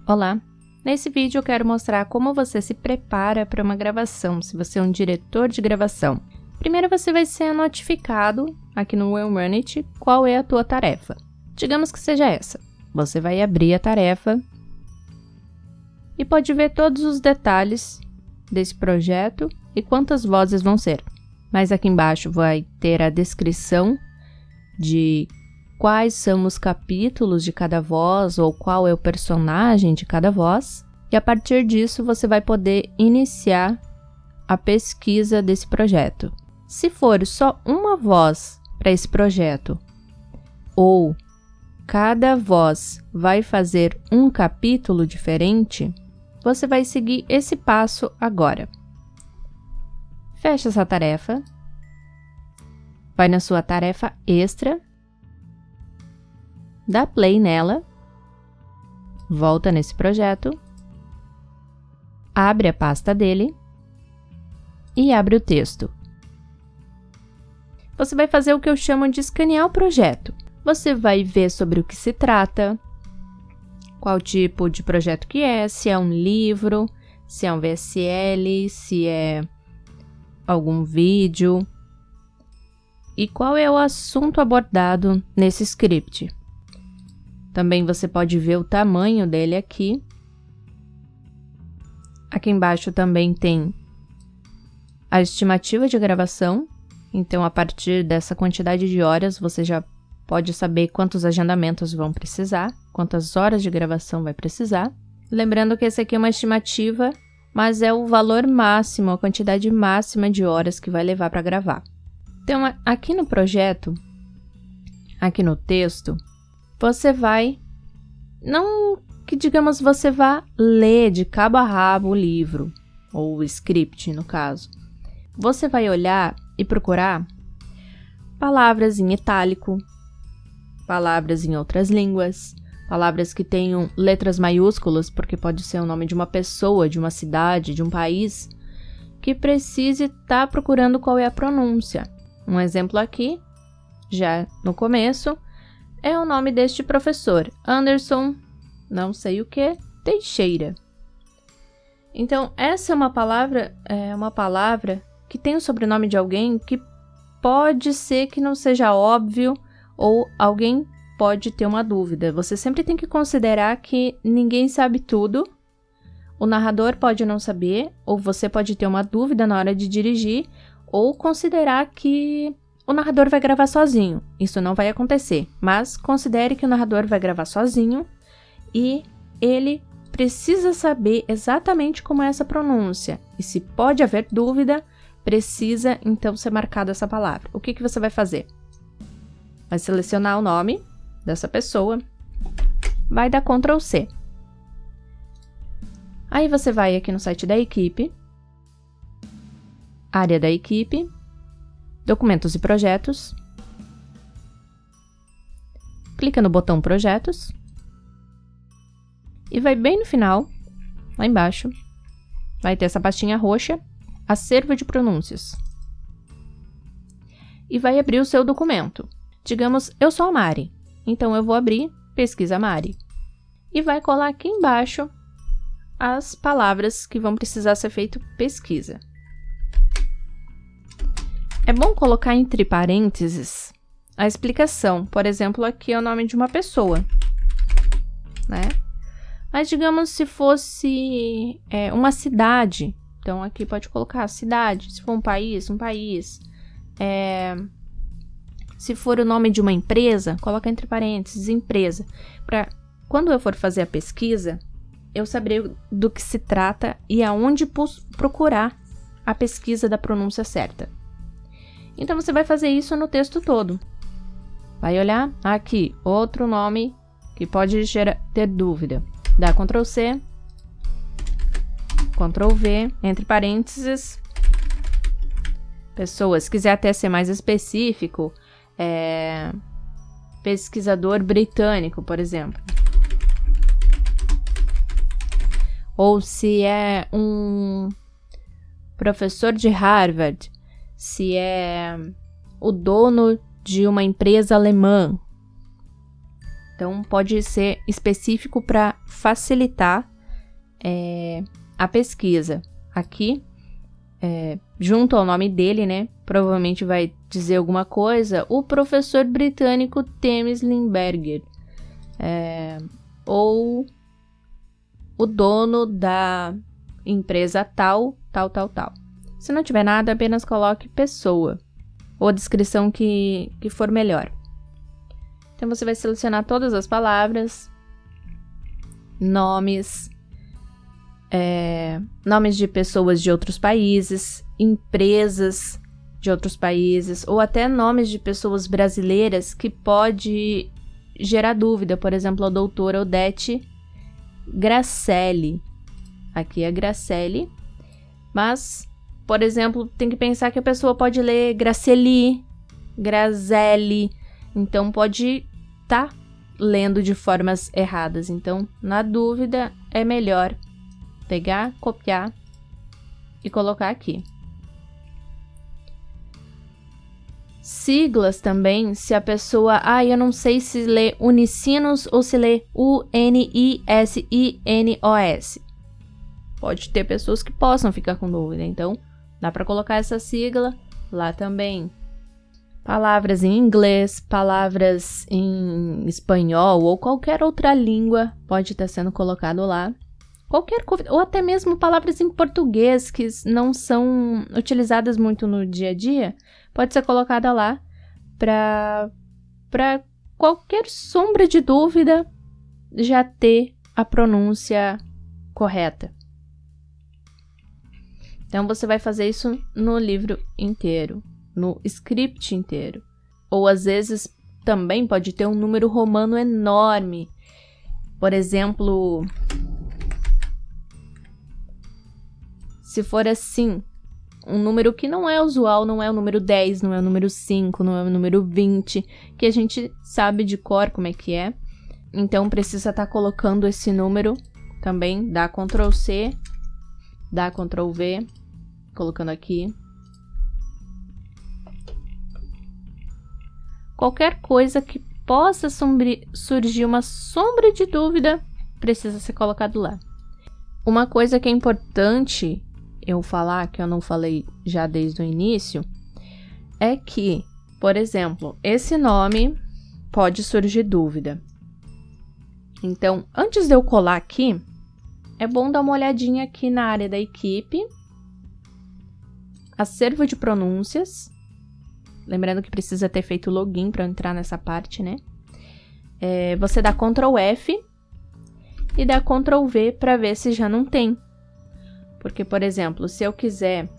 Olá! Nesse vídeo eu quero mostrar como você se prepara para uma gravação, se você é um diretor de gravação. Primeiro você vai ser notificado aqui no OneRunit qual é a tua tarefa. Digamos que seja essa. Você vai abrir a tarefa e pode ver todos os detalhes desse projeto e quantas vozes vão ser. Mas aqui embaixo vai ter a descrição de quais são os capítulos de cada voz ou qual é o personagem de cada voz. E a partir disso você vai poder iniciar a pesquisa desse projeto. Se for só uma voz para esse projeto ou cada voz vai fazer um capítulo diferente, você vai seguir esse passo agora. Fecha essa tarefa, vai na sua tarefa extra, dá play nela, volta nesse projeto, abre a pasta dele e abre o texto. Você vai fazer o que eu chamo de escanear o projeto. Você vai ver sobre o que se trata, qual tipo de projeto que é, se é um livro, se é um VSL, se é algum vídeo e qual é o assunto abordado nesse script. Também você pode ver o tamanho dele aqui. Aqui embaixo também tem a estimativa de gravação. Então, a partir dessa quantidade de horas, você já pode saber quantos agendamentos vão precisar, quantas horas de gravação vai precisar. Lembrando que esse aqui é uma estimativa, mas é o valor máximo, a quantidade máxima de horas que vai levar para gravar. Então, aqui no projeto, aqui no texto, você vai, não que digamos você vá ler de cabo a rabo o livro, ou o script no caso. Você vai olhar e procurar palavras em itálico, palavras em outras línguas, palavras que tenham letras maiúsculas, porque pode ser o nome de uma pessoa, de uma cidade, de um país, que precise estar procurando qual é a pronúncia. Um exemplo aqui, já no começo, é o nome deste professor, Anderson, não sei o que, Teixeira. Então, essa é uma palavra que tem o sobrenome de alguém que pode ser que não seja óbvio ou alguém pode ter uma dúvida. Você sempre tem que considerar que ninguém sabe tudo, o narrador pode não saber, ou você pode ter uma dúvida na hora de dirigir, ou considerar que o narrador vai gravar sozinho. Isso não vai acontecer, mas considere que o narrador vai gravar sozinho e ele precisa saber exatamente como é essa pronúncia. E se pode haver dúvida, precisa então ser marcada essa palavra. O que você vai fazer? Vai selecionar o nome dessa pessoa, vai dar Ctrl C. Aí você vai aqui no site da equipe, área da equipe, documentos e projetos, clica no botão projetos e vai bem no final, lá embaixo, vai ter essa pastinha roxa, acervo de pronúncias. E vai abrir o seu documento. Digamos, eu sou a Mari, então eu vou abrir pesquisa Mari. E vai colar aqui embaixo as palavras que vão precisar ser feito pesquisa. É bom colocar entre parênteses a explicação. Por exemplo, aqui é o nome de uma pessoa, né? Mas digamos se fosse uma cidade, então aqui pode colocar cidade. Se for um país, um país. Se for o nome de uma empresa, coloca entre parênteses empresa. Para quando eu for fazer a pesquisa, eu saber do que se trata e aonde procurar a pesquisa da pronúncia certa. Então você vai fazer isso no texto todo. Vai olhar aqui, outro nome que pode ter dúvida. Dá Ctrl C, Ctrl V, entre parênteses, pessoas. Se quiser até ser mais específico, pesquisador britânico, por exemplo. Ou se é um professor de Harvard, se é o dono de uma empresa alemã. Então, pode ser específico para facilitar a pesquisa. Aqui, junto ao nome dele, né? Provavelmente vai dizer alguma coisa. O professor britânico Thames Limberger. Ou o dono da empresa tal. Se não tiver nada, apenas coloque pessoa. Ou a descrição que for melhor. Então, você vai selecionar todas as palavras, nomes de pessoas de outros países, empresas de outros países, ou até nomes de pessoas brasileiras que pode gerar dúvida. Por exemplo, a doutora Odete Gracelli. Aqui é Gracelli, mas, por exemplo, tem que pensar que a pessoa pode ler Graceli, Grazelli, então pode estar lendo de formas erradas. Então, na dúvida, é melhor pegar, copiar e colocar aqui. Siglas também, se a pessoa... eu não sei se lê Unicinos ou se lê Unisinos. Pode ter pessoas que possam ficar com dúvida, então dá para colocar essa sigla lá também. Palavras em inglês, palavras em espanhol ou qualquer outra língua pode estar sendo colocado lá. Qualquer coisa, ou até mesmo palavras em português que não são utilizadas muito no dia a dia, pode ser colocada lá para qualquer sombra de dúvida já ter a pronúncia correta. Então, você vai fazer isso no livro inteiro, no script inteiro. Ou, às vezes, também pode ter um número romano enorme. Por exemplo, se for assim, um número que não é usual, não é o número 10, não é o número 5, não é o número 20, que a gente sabe de cor como é que é. Então, precisa estar colocando esse número também, dá Ctrl C, dá Ctrl V, colocando aqui. Qualquer coisa que possa surgir uma sombra de dúvida, precisa ser colocado lá. Uma coisa que é importante eu falar, que eu não falei já desde o início, é que, por exemplo, esse nome pode surgir dúvida. Então, antes de eu colar aqui, é bom dar uma olhadinha aqui na área da equipe, acervo de pronúncias, lembrando que precisa ter feito login para entrar nessa parte, né? Você dá Ctrl F e dá Ctrl V para ver se já não tem. Porque, por exemplo, se eu quiser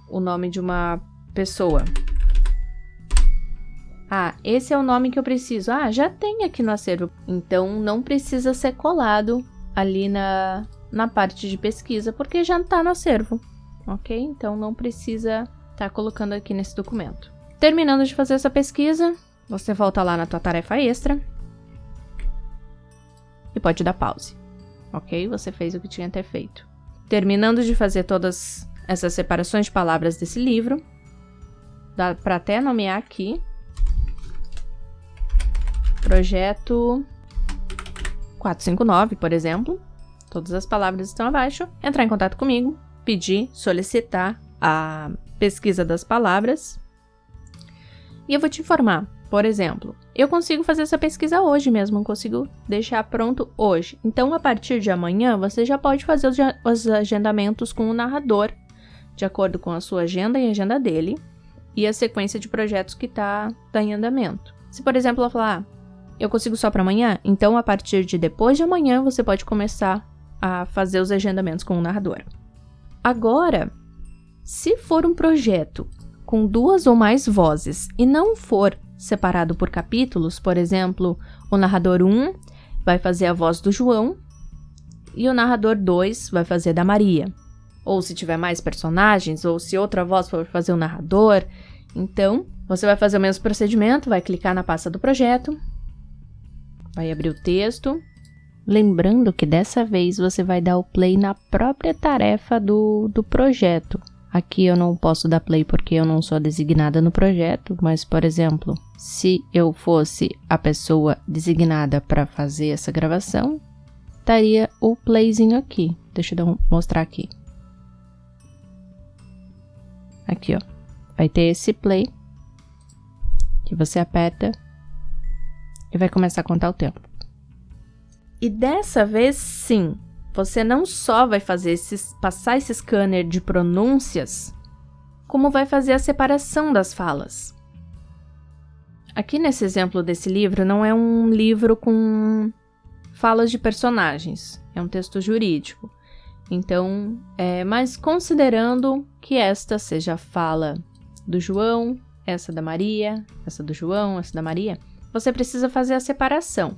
o nome de uma pessoa. Esse é o nome que eu preciso. Já tem aqui no acervo. Então, não precisa ser colado ali na parte de pesquisa, porque já está no acervo, ok? Então, não precisa estar colocando aqui nesse documento. Terminando de fazer essa pesquisa, você volta lá na tua tarefa extra e pode dar pause, ok? Você fez o que tinha que ter feito. Terminando de fazer todas essas separações de palavras desse livro, dá para até nomear aqui Projeto 459, por exemplo. Todas as palavras estão abaixo. Entrar em contato comigo, pedir, solicitar a pesquisa das palavras. E eu vou te informar. Por exemplo, eu consigo fazer essa pesquisa hoje mesmo, consigo deixar pronto hoje. Então, a partir de amanhã, você já pode fazer os agendamentos com o narrador, de acordo com a sua agenda e a agenda dele, e a sequência de projetos que está em andamento. Se, por exemplo, eu falar, eu consigo só para amanhã, então a partir de depois de amanhã você pode começar a fazer os agendamentos com o narrador. Agora, se for um projeto com 2 ou mais vozes e não for separado por capítulos, por exemplo, o narrador 1 vai fazer a voz do João e o narrador 2 vai fazer da Maria. Ou se tiver mais personagens, ou se outra voz for fazer o narrador, então você vai fazer o mesmo procedimento, vai clicar na pasta do projeto, vai abrir o texto, lembrando que dessa vez você vai dar o play na própria tarefa do projeto. Aqui eu não posso dar play porque eu não sou designada no projeto, mas, por exemplo, se eu fosse a pessoa designada para fazer essa gravação, estaria o playzinho aqui. Deixa eu mostrar aqui. Aqui, ó. Vai ter esse play que você aperta e vai começar a contar o tempo. E dessa vez, sim, você não só vai passar esse scanner de pronúncias, como vai fazer a separação das falas. Aqui nesse exemplo desse livro, não é um livro com falas de personagens, é um texto jurídico. Então, mas considerando que esta seja a fala do João, essa da Maria, essa do João, essa da Maria, você precisa fazer a separação.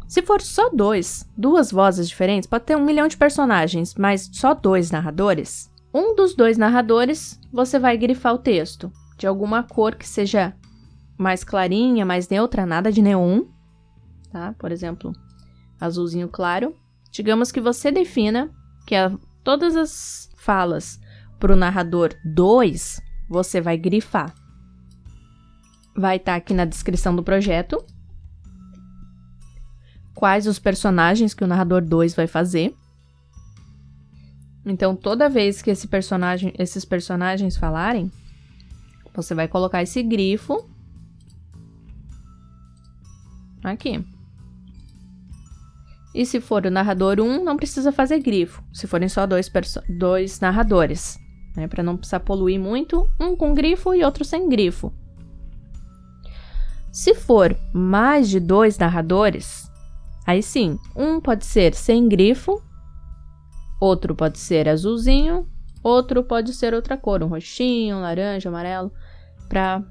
Se for só duas vozes diferentes, pode ter 1 milhão de personagens, mas só 2 narradores. Um dos 2 narradores, você vai grifar o texto de alguma cor que seja mais clarinha, mais neutra, nada de neon, tá? Por exemplo, azulzinho claro. Digamos que você defina que todas as falas para o narrador 2, você vai grifar. Vai estar aqui na descrição do projeto quais os personagens que o narrador 2 vai fazer. Então, toda vez que esses personagens falarem, você vai colocar esse grifo aqui. E se for o narrador 1, não precisa fazer grifo. Se forem só dois narradores, né, para não precisar poluir muito, um com grifo e outro sem grifo. Se for mais de 2 narradores, aí sim, um pode ser sem grifo, outro pode ser azulzinho, outro pode ser outra cor, um roxinho, um laranja, amarelo, para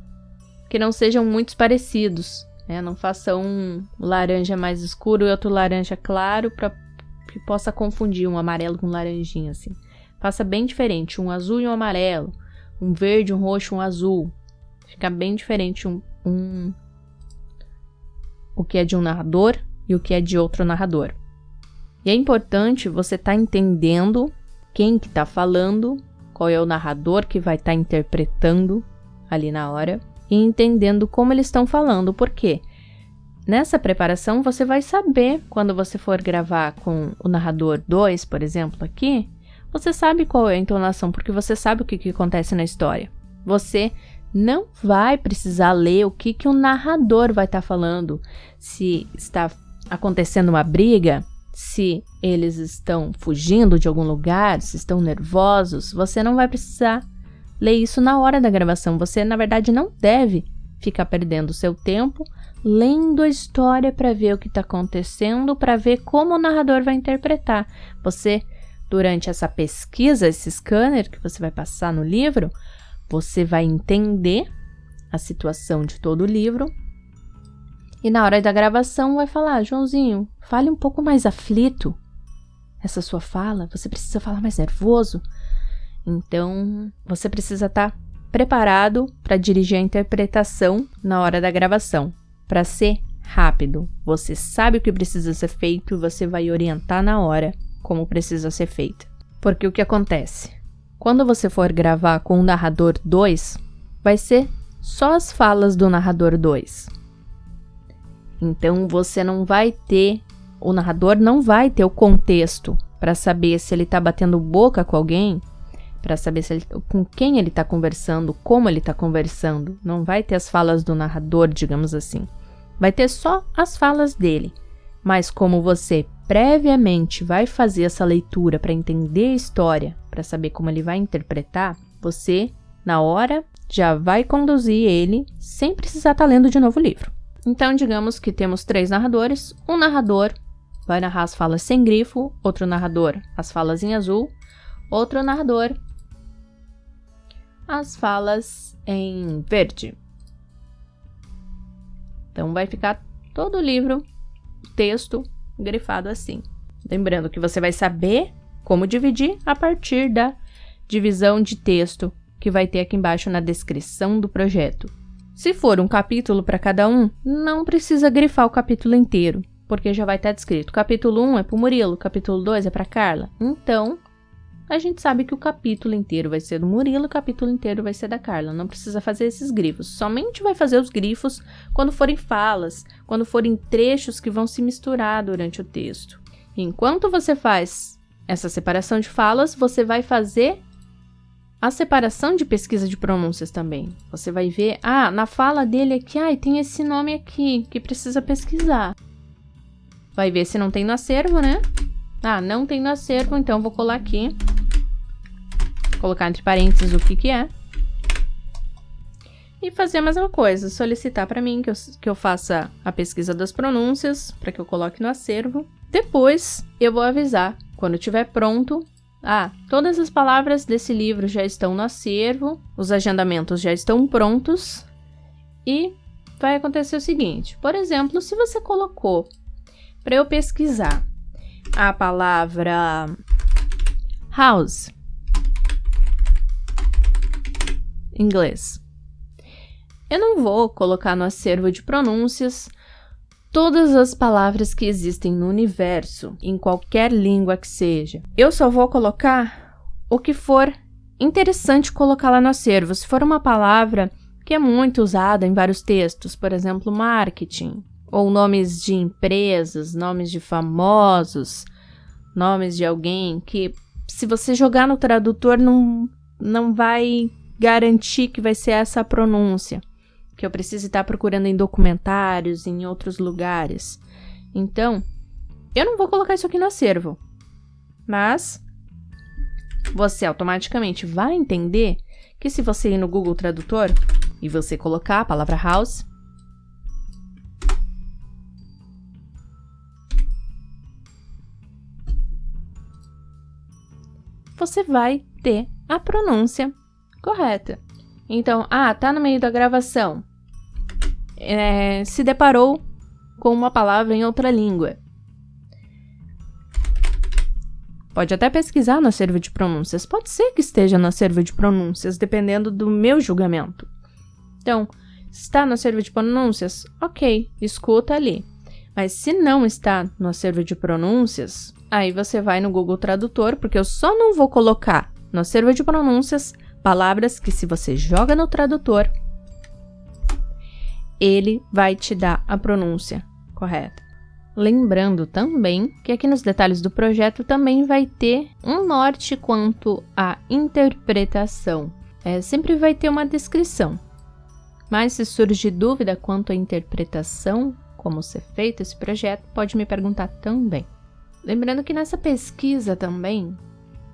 que não sejam muito parecidos, né? Não faça um laranja mais escuro e outro laranja claro para que possa confundir um amarelo com um laranjinha assim. Faça bem diferente, um azul e um amarelo, um verde, um roxo, um azul. Fica bem diferente o que é de um narrador e o que é de outro narrador. E é importante você estar entendendo quem que está falando, qual é o narrador que vai estar interpretando ali na hora, e entendendo como eles estão falando, porque nessa preparação você vai saber, quando você for gravar com o narrador 2, por exemplo, aqui, você sabe qual é a entonação, porque você sabe o que acontece na história. Você não vai precisar ler o que o narrador vai estar falando, se está acontecendo uma briga, se eles estão fugindo de algum lugar, se estão nervosos. Você não vai precisar ler isso na hora da gravação. Você, na verdade, não deve ficar perdendo seu tempo lendo a história para ver o que está acontecendo, para ver como o narrador vai interpretar. Você, durante essa pesquisa, esse scanner que você vai passar no livro, você vai entender a situação de todo o livro e na hora da gravação vai falar: Joãozinho, fale um pouco mais aflito essa sua fala, você precisa falar mais nervoso. Então, você precisa estar preparado para dirigir a interpretação na hora da gravação, para ser rápido. Você sabe o que precisa ser feito e você vai orientar na hora como precisa ser feito. Porque o que acontece? Quando você for gravar com o narrador 2, vai ser só as falas do narrador 2. Então, o narrador não vai ter o contexto para saber se ele está batendo boca com alguém, para saber com quem ele está conversando, como ele está conversando. Não vai ter as falas do narrador, digamos assim. Vai ter só as falas dele. Mas como você previamente vai fazer essa leitura para entender a história, para saber como ele vai interpretar, você, na hora, já vai conduzir ele sem precisar estar lendo de novo o livro. Então, digamos que temos 3 narradores. Um narrador vai narrar as falas sem grifo, outro narrador as falas em azul, outro narrador as falas em verde. Então, vai ficar todo o livro, o texto, grifado assim. Lembrando que você vai saber como dividir a partir da divisão de texto que vai ter aqui embaixo na descrição do projeto. Se for um capítulo para cada um, não precisa grifar o capítulo inteiro, porque já vai estar descrito. Capítulo 1 é para o Murilo, capítulo 2 é para a Carla. Então, a gente sabe que o capítulo inteiro vai ser do Murilo, o capítulo inteiro vai ser da Carla. Não precisa fazer esses grifos. Somente vai fazer os grifos quando forem falas, quando forem trechos que vão se misturar durante o texto. Enquanto você faz essa separação de falas, você vai fazer a separação de pesquisa de pronúncias também. Você vai ver, na fala dele aqui, tem esse nome aqui que precisa pesquisar. Vai ver se não tem no acervo, né? Não tem no acervo, então vou colar aqui. Colocar entre parênteses o que é. E fazer a mesma coisa, solicitar para mim que eu faça a pesquisa das pronúncias, para que eu coloque no acervo. Depois, eu vou avisar, quando estiver pronto, todas as palavras desse livro já estão no acervo, os agendamentos já estão prontos, e vai acontecer o seguinte, por exemplo, se você colocou para eu pesquisar a palavra house, inglês, eu não vou colocar no acervo de pronúncias todas as palavras que existem no universo, em qualquer língua que seja. Eu só vou colocar o que for interessante colocar lá no acervo. Se for uma palavra que é muito usada em vários textos, por exemplo, marketing, ou nomes de empresas, nomes de famosos, nomes de alguém que, se você jogar no tradutor, não vai garantir que vai ser essa a pronúncia, que eu preciso estar procurando em documentários, em outros lugares. Então, eu não vou colocar isso aqui no acervo, mas você automaticamente vai entender que se você ir no Google Tradutor e você colocar a palavra house, você vai ter a pronúncia correta. Então, tá no meio da gravação. Se deparou com uma palavra em outra língua. Pode até pesquisar no acervo de pronúncias. Pode ser que esteja no acervo de pronúncias, dependendo do meu julgamento. Então, se está no acervo de pronúncias, ok, escuta ali. Mas se não está no acervo de pronúncias, aí você vai no Google Tradutor, porque eu só não vou colocar no acervo de pronúncias palavras que, se você joga no tradutor, ele vai te dar a pronúncia correta. Lembrando também que aqui nos detalhes do projeto também vai ter um norte quanto à interpretação. Sempre vai ter uma descrição. Mas se surgir dúvida quanto à interpretação, como ser feito esse projeto, pode me perguntar também. Lembrando que nessa pesquisa também,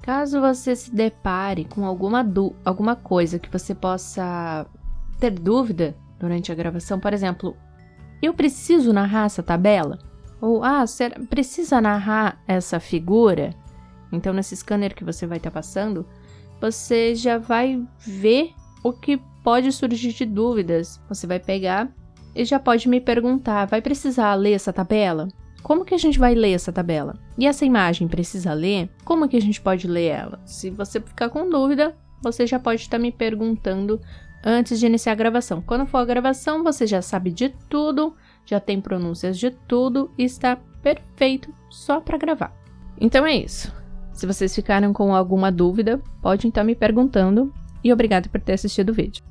caso você se depare com alguma coisa que você possa ter dúvida durante a gravação, por exemplo, eu preciso narrar essa tabela? Ou, precisa narrar essa figura? Então, nesse scanner que você vai estar passando, você já vai ver o que pode surgir de dúvidas. Você vai pegar e já pode me perguntar, vai precisar ler essa tabela? Como que a gente vai ler essa tabela? E essa imagem precisa ler? Como que a gente pode ler ela? Se você ficar com dúvida, você já pode estar me perguntando antes de iniciar a gravação. Quando for a gravação, você já sabe de tudo, já tem pronúncias de tudo e está perfeito só para gravar. Então é isso. Se vocês ficaram com alguma dúvida, pode estar me perguntando e obrigado por ter assistido o vídeo.